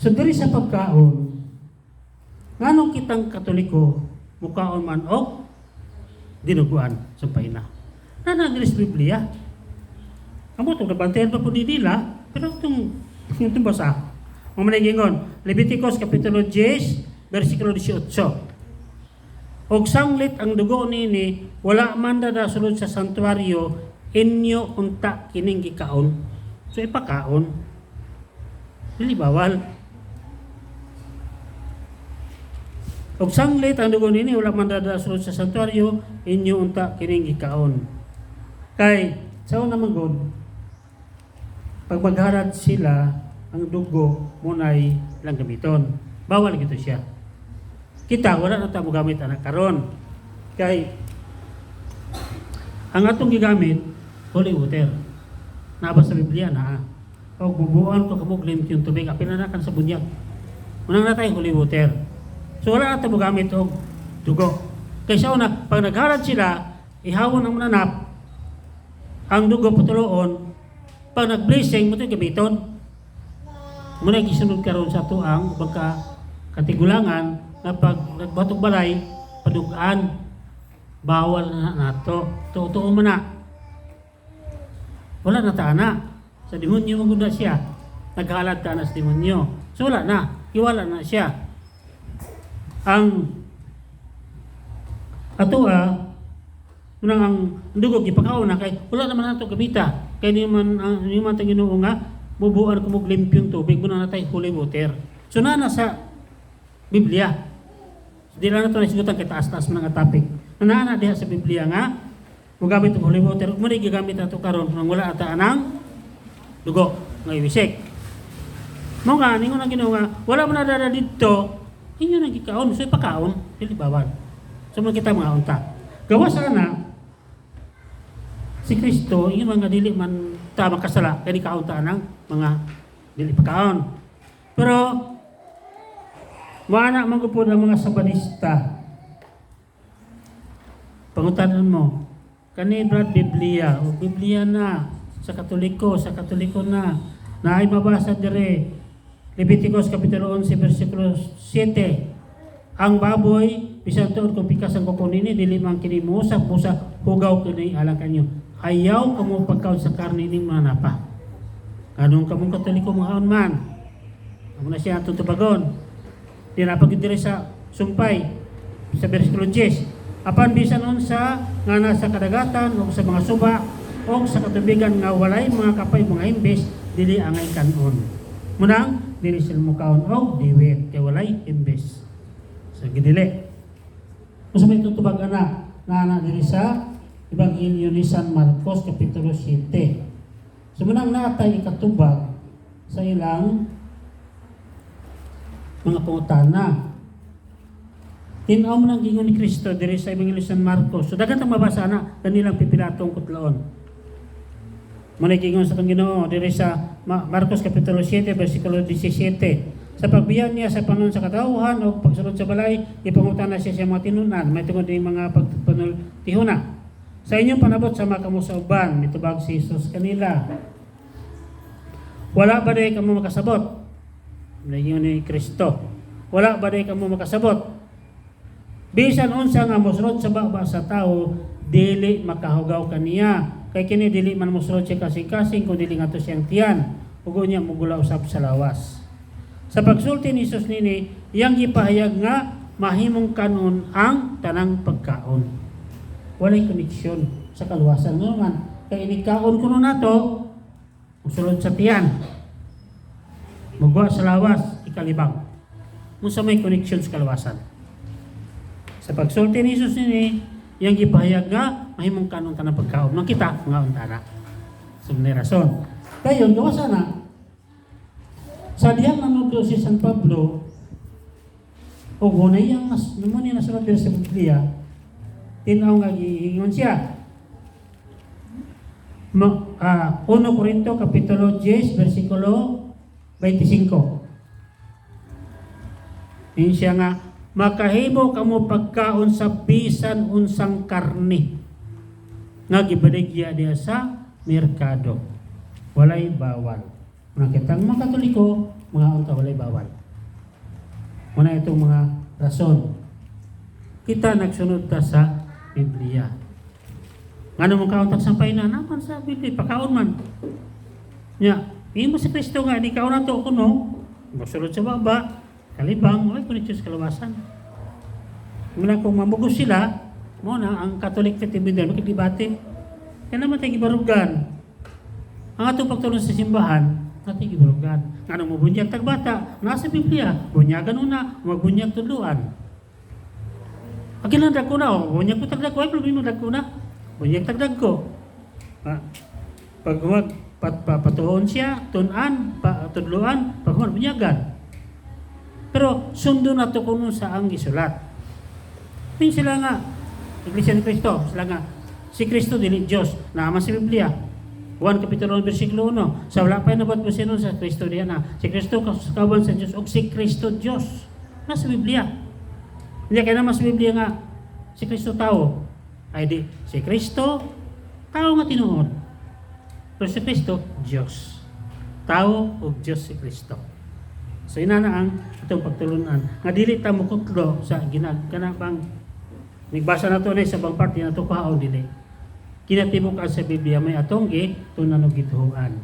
So diri sa pagkaon, nganong kitang Katoliko mukaon man og dinuguan sa paina. Nana diri sa Biblia. Amo to nabantayan pa po nila, pero itong basa. Mamanay gingon, Leviticus kapitulo 10, versikulo 18. Og sanglit ang dugo nini, wala man da sulod sa santuaryo, inyo unta kining gikaon. So ipakaon. Dili bawal. Og sanglit ang dugo nini, wala man da sulod sa santuaryo, inyo unta kining gikaon. Kay sa una man gud, pag magharad sila, ang dugo munay lang gamiton. Bawal gito siya. Kita wala na ta mo gamit anak karon. Kay ang atong gigamit holy water. Nabas sa Biblia na. Pag bubuan ko kamo limit yung tubig, apilanakan sa bunyag. Unang natay holy water. So wala na ta mo gamit og dugo. Kay sa una, pag nagharad sila, ihawon ang mananap ang dugo putuloon. Pag nag-blessing mo ito gamiton. Muna gisunod karon sa tuang pagka katigulangan na pag nagbatok balay padugaan bawal na nato. Tuo mo na. Wala na taana. Sa demonyo magunda siya. Naghalad ta na sa demonyo. So wala na. Iwala na siya. Ang atua munang ang dugog ipakaon na kay wala naman nato gamita. Kay ni man ta Ginoo nga bubuan ko mo limpyong tubig, muna natay holy water. So na sa Biblia. Di lang na ito nasigutan kay taas-taas mga topic. Na diha sa Biblia nga, magamit ang holy water, muna gigamit na ito karon nang wala ata anang dugo, nga iwisik. Mo nga, ningon ang Ginoo nga, wala mo na dada dito, inyo nang gikaon, so ipakaon, dili bawal. So mga kita mga unta. Gawa sana, si Kristo, yung mga dili man ta makasala, kaya di kaunta ng mga dili pagkaon. Pero, maana magupod ang mga Sabadista. Pangutanan mo, kanibrat Biblia, o Biblia na, sa Katoliko na ay mabasa dire, Leviticus kapitulo 11, versikulo 7, ang baboy, bisan tuod kung pikas ang kukunini, dili man kini musap, hugaw kini alang kanyo. Ayaw kamo pagkaon sa karne ning mga napa. Anong kamong Katoliko mga man? Amo na siya atong tubagon. Di na pagdire sa sumpay sa bersikulo 10. Apan bisan unsa nga nasa kadagatan o sa mga suba o sa katubigan nga walay mga kapay mga imbes dili angay kanon. Munang dili sila mukaon og diwet kay walay imbes. So gidili. Usa may tutubag na diri sa Ebanghelyo ni San Marcos kapitulo 7. Sumunang natay ikatubag sa ilang mga pangutana. Tinaw mo nang gingon ni Kristo diri sa Ebanghelyo ni San Marcos. So dagat ang mabasa na kanilang pipilatong kutlaon. Muna gingon sa kang Ginoo diri sa Marcos kapitulo 7 versikulo 17. Sa pagbiyan niya sa panon sa katawhan o pagsulod sa balay, ipangutana siya sa mga tinunan. May tungod ng mga pagpanultihuna. Sa inyong panabot sa mga kamo sa uban, mitubag si Jesus kanila. Wala ba day kamo makasabot? Nagingon ni Kristo. Wala ba day kamo makasabot? Bisan unsa nga mosunod sa baba sa tao, dili makahugaw kaniya. Kay kini dili man mosunod siya kasing-kasing kung dili ngadto siyang tiyan. Ugo niya mugula usab sa lawas. Sa pagsulti ni Jesus nini, iyang gipahayag nga mahimong kanon ang tanang pagkaon. Walay koneksyon sa kaluwasan naman. Kaya inikaon ko na to, musulod sa tiyan. Magwa sa lawas, ikalibang. Musa may koneksyon sa kaluwasan. Sa pagsulti ni Jesus ini, yang gipahayag nga, mahimong kanon ka ng pagkaon. Nang kita, mga untana. So, may rason. Kaya yun, gawa sana, sa diyang nanudlo si San Pablo, o gunay ang naman yung nasunod din sa Biblia, tinaw nga giingon siya. 1 Corinto kapitulo 10 versikulo 25. Din siya nga makahimo kamo pagkaon sa bisan unsang karne nga gibaligya diha sa merkado. Walay bawal. Muna kitang mga Katoliko, mga unta walay bawal. Muna itong mga rason. Kita nagsunod ta sa Biblia. Ngano mong kauntag sampay na naman sa Biblia, pakaon man. Nya, imo si Kristo nga, di kaon na to kuno, magsulod sa baba, kalibang, ay kunit sa kalawasan. Muna kung mamugos sila, muna ang Katolik katibidyan, makikibate. Kaya naman tayo gibarugan. Ang atong pagtulong sa simbahan, natin gibarugan. Ngano mo bunyag tagbata, nasa Biblia, bunyagan una, magbunyag tudluan. Pag ilandag ko na, bunyag ko tagdag ko, ay problema dag ko na. Bunyag tagdag ko. Pag patuhon siya, tunan, tudluan, pag bunyagan. Pero sundo na to kuno sa ang gisulat. Pin sila nga, Iglesia ni Cristo, sila nga, si Kristo dili Diyos, naman sa Biblia. 1 Kapitulo 1, versikulo 1. Sa wala pa nabat mo sinon sa Kristo diyan na. Si Kristo kawan sa Diyos, o si Kristo Diyos. Nasa Biblia. Hindi kaya naman sa Biblia nga, si Kristo tao. Ay di, si Kristo, tao nga tinuod. Pero si Kristo, Diyos. Tao o Diyos si Kristo. So ina na ang itong pagtulunan. Nga dili ta mo kutlo sa ginagkanabang nagbasa na to sa bang parte na to kao dili. Kinatibok sa Biblia may atong tunanog gituhuan.